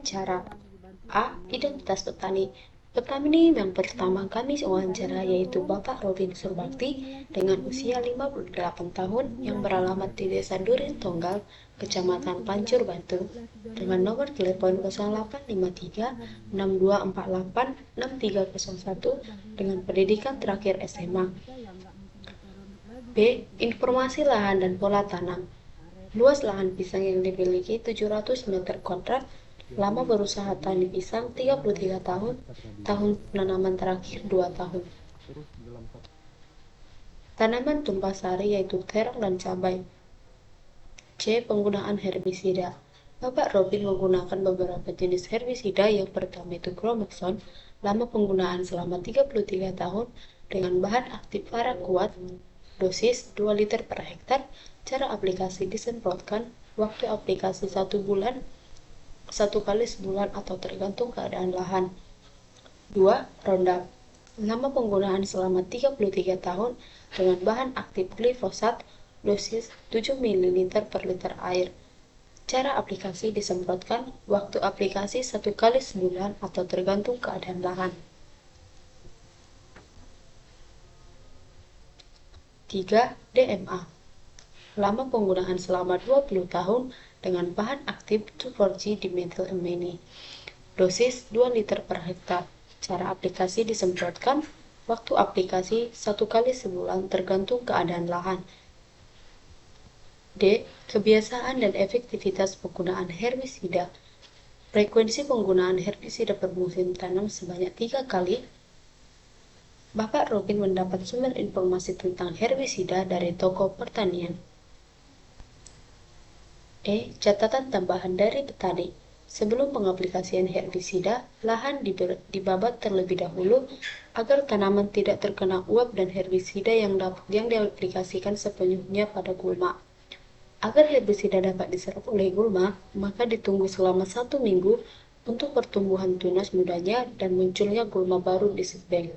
Wawancara. A. Identitas petani. Petani yang pertama kami wawancara yaitu Bapak Robin Surbakti dengan usia 58 tahun yang beralamat di Desa Durin Tonggal, Kecamatan Pancur Batu, dengan nomor telepon 0853 6248 6301 dengan pendidikan terakhir SMA. B. Informasi lahan dan pola tanam. Luas lahan pisang yang dimiliki 700 meter kuadrat. Lama berusaha tani pisang 33 tahun, tahun penanaman terakhir 2 tahun. Tanaman tumpah sari yaitu terong dan cabai. C. Penggunaan herbisida. Bapak Robin menggunakan beberapa jenis herbisida. Yang pertama itu Chromoxone, lama penggunaan selama 33 tahun dengan bahan aktif paraquat, dosis 2 liter per hektar, cara aplikasi disemprotkan, waktu aplikasi 1 bulan, 1 kali sebulan atau tergantung keadaan lahan. 2. Roundup, lama penggunaan selama 33 tahun dengan bahan aktif glifosat, dosis 7 ml per liter air. Cara aplikasi disemprotkan, waktu aplikasi 1 kali sebulan atau tergantung keadaan lahan. 3. DMA, lama penggunaan selama 20 tahun dengan bahan aktif 2,4-G dimethylamine, dosis 2 liter per hektar. Cara aplikasi disemprotkan, waktu aplikasi 1 kali sebulan tergantung keadaan lahan. D. Kebiasaan dan efektivitas penggunaan herbisida. Frekuensi penggunaan herbisida per musim tanam sebanyak 3 kali. Bapak Robin mendapat sumber informasi tentang herbisida dari toko pertanian. E. Catatan tambahan dari petani. Sebelum pengaplikasian herbisida, lahan dibabat terlebih dahulu agar tanaman tidak terkena uap dan herbisida yang diaplikasikan sepenuhnya pada gulma. Agar herbisida dapat diserap oleh gulma, maka ditunggu selama 1 minggu untuk pertumbuhan tunas mudanya dan munculnya gulma baru di seedbank.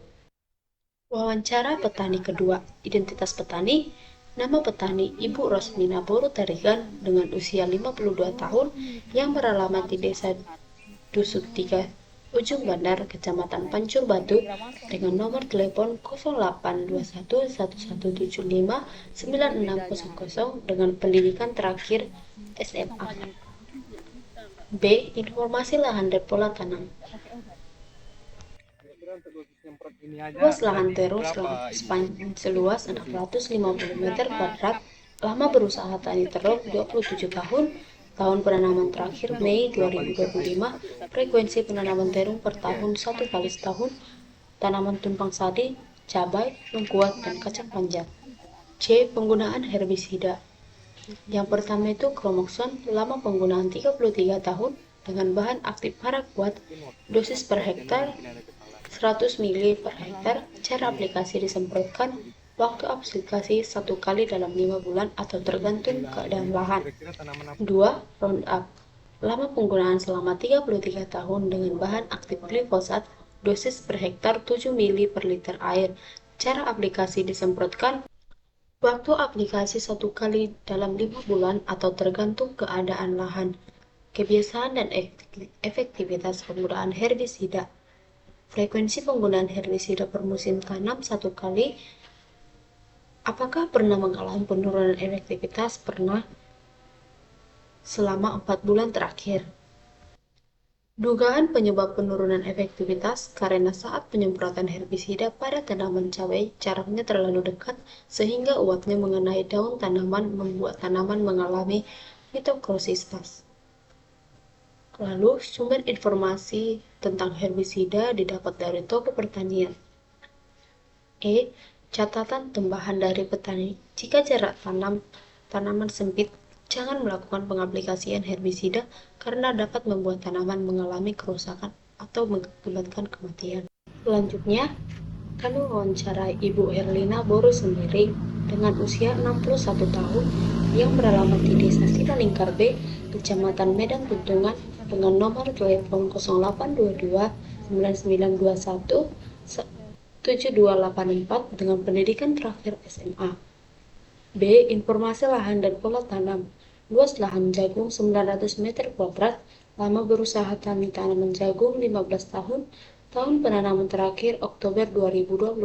Wawancara petani kedua. Identitas petani. Nama petani Ibu Rosmina Boru Tarigan dengan usia 52 tahun yang beralamat di Desa Dusuk 3, Ujung Bandar, Kecamatan Pancur Batu dengan nomor telepon 0821 1175 9600 dengan pendidikan terakhir SMA. B. Informasi lahan dan pola tanam. Luas lahan terong seluas 650 meter kuadrat. Lama berusaha tani terong 27 tahun. Tahun penanaman terakhir Mei 2025. Frekuensi penanaman terong per tahun 1 kali setahun. Tanaman tumpang sari, cabai, lengkuas, dan kacang panjang. C. Penggunaan herbisida. Yang pertama itu Chromoxone, lama penggunaan 33 tahun dengan bahan aktif paraquat, dosis per hektar 100 ml per hektar. Cara aplikasi disemprotkan, waktu aplikasi 1 kali dalam 5 bulan atau tergantung keadaan lahan. 2. Roundup, lama penggunaan selama 33 tahun dengan bahan aktif glifosat, dosis per hektar 7 ml per liter air. Cara aplikasi disemprotkan, waktu aplikasi 1 kali dalam 5 bulan atau tergantung keadaan lahan. Kebiasaan dan efektivitas penggunaan herbisida. Frekuensi penggunaan herbisida per musim tanam 1 kali. Apakah pernah mengalami penurunan efektivitas? Pernah. Selama 4 bulan terakhir. Dugaan penyebab penurunan efektivitas karena saat penyemprotan herbisida pada tanaman cabai jaraknya terlalu dekat sehingga uapnya mengenai daun tanaman membuat tanaman mengalami mitokrosis. Lalu, sumber informasi tentang herbisida didapat dari toko pertanian. E. Catatan tambahan dari petani. Jika jarak tanaman sempit, jangan melakukan pengaplikasian herbisida karena dapat membuat tanaman mengalami kerusakan atau mengakibatkan kematian. Selanjutnya, kami wawancarai Ibu Herlina Boru Sembiring dengan usia 61 tahun yang beralamat di Desa Simalingkar B, Kecamatan Medan Tuntungan dengan nomor telepon 0822 9921 7284 dengan pendidikan terakhir SMA. B. Informasi lahan dan pola tanam. Luas lahan jagung 900 meter kuadrat. Lama berusaha tani tanaman jagung 15 tahun. Tahun penanaman terakhir Oktober 2025.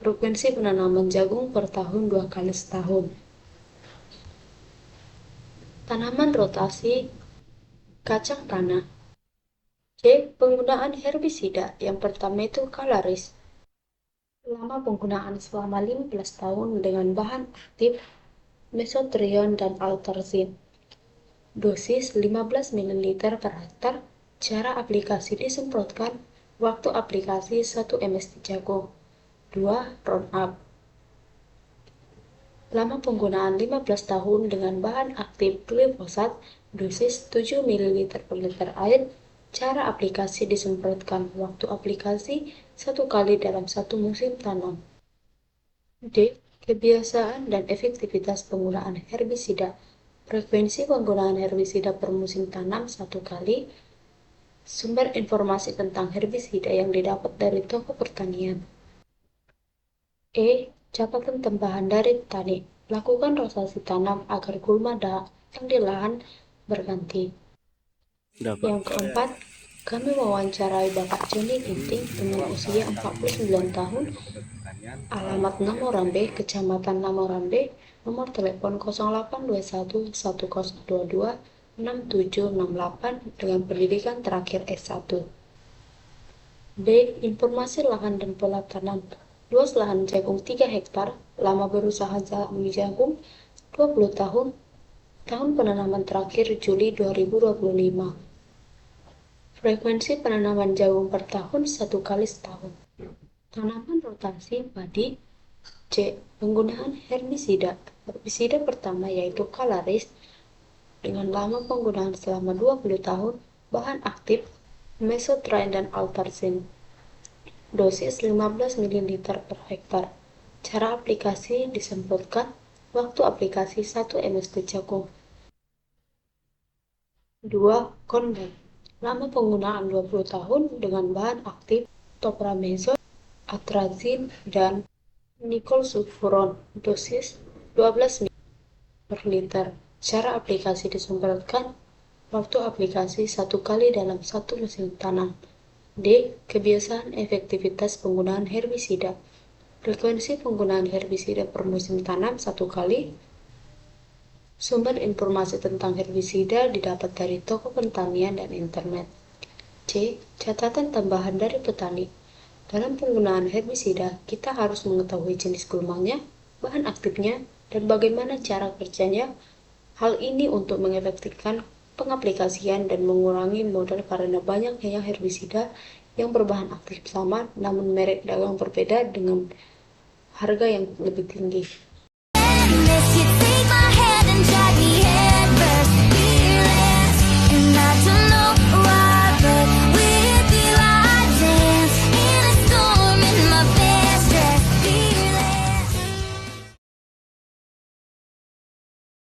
Frekuensi penanaman jagung per tahun 2 kali setahun. Tanaman rotasi kacang tanah. C. Penggunaan herbisida. Yang pertama itu Calaris. Lama penggunaan selama 15 tahun dengan bahan aktif mesotrione dan atrazin. Dosis 15 ml per hektar. Cara aplikasi disemprotkan. Waktu aplikasi 1 ml jagung. 2. Roundup. Lama penggunaan 15 tahun dengan bahan aktif glifosat. Dosis 7 ml per liter air. Cara aplikasi disemprotkan. Waktu aplikasi 1 kali dalam 1 musim tanam. D. Kebiasaan dan efektivitas penggunaan herbisida. Frekuensi penggunaan herbisida per musim tanam 1 kali. Sumber informasi tentang herbisida yang didapat dari toko pertanian. E. Catatan tambahan dari petani. Lakukan rotasi tanam agar gulma datang di lahan berganti. Yang keempat, kami mewawancarai Bapak Joni Ginting dengan usia 49 tahun, alamat Namorambe, Kecamatan Namorambe, nomor telepon 0821 1022 6768 dengan pendidikan terakhir S1. B. Informasi lahan dan pola tanam. Luas lahan jagung 3 hektar, lama berusaha jagung 20 tahun, tahun penanaman terakhir Juli 2025. Frekuensi penanaman jagung per tahun 1 kali setahun. Tanaman rotasi padi. C. Penggunaan herbisida. Herbisida pertama yaitu Calaris dengan lama penggunaan selama 20 tahun, bahan aktif mesotrione dan atrazin. Dosis 15 ml per hektar. Cara aplikasi disemprotkan. Waktu aplikasi 1 ml jagung. 2. Kondem. Lama penggunaan 20 tahun dengan bahan aktif topramezol, atrazin, dan nikolsulfuron. Dosis 12 ml per liter. Cara aplikasi disemprotkan. Waktu aplikasi 1 kali dalam 1 musim tanam. D. Kebiasaan efektivitas penggunaan herbisida. Frekuensi penggunaan herbisida per musim tanam 1 kali. Sumber informasi tentang herbisida didapat dari toko pertanian dan internet. C. Catatan tambahan dari petani. Dalam penggunaan herbisida, kita harus mengetahui jenis gulmanya, bahan aktifnya, dan bagaimana cara kerjanya. Hal ini untuk mengefektifkan pengaplikasian dan mengurangi modal karena banyaknya herbisida yang berbahan aktif sama namun merek dagang berbeda dengan harga yang lebih tinggi.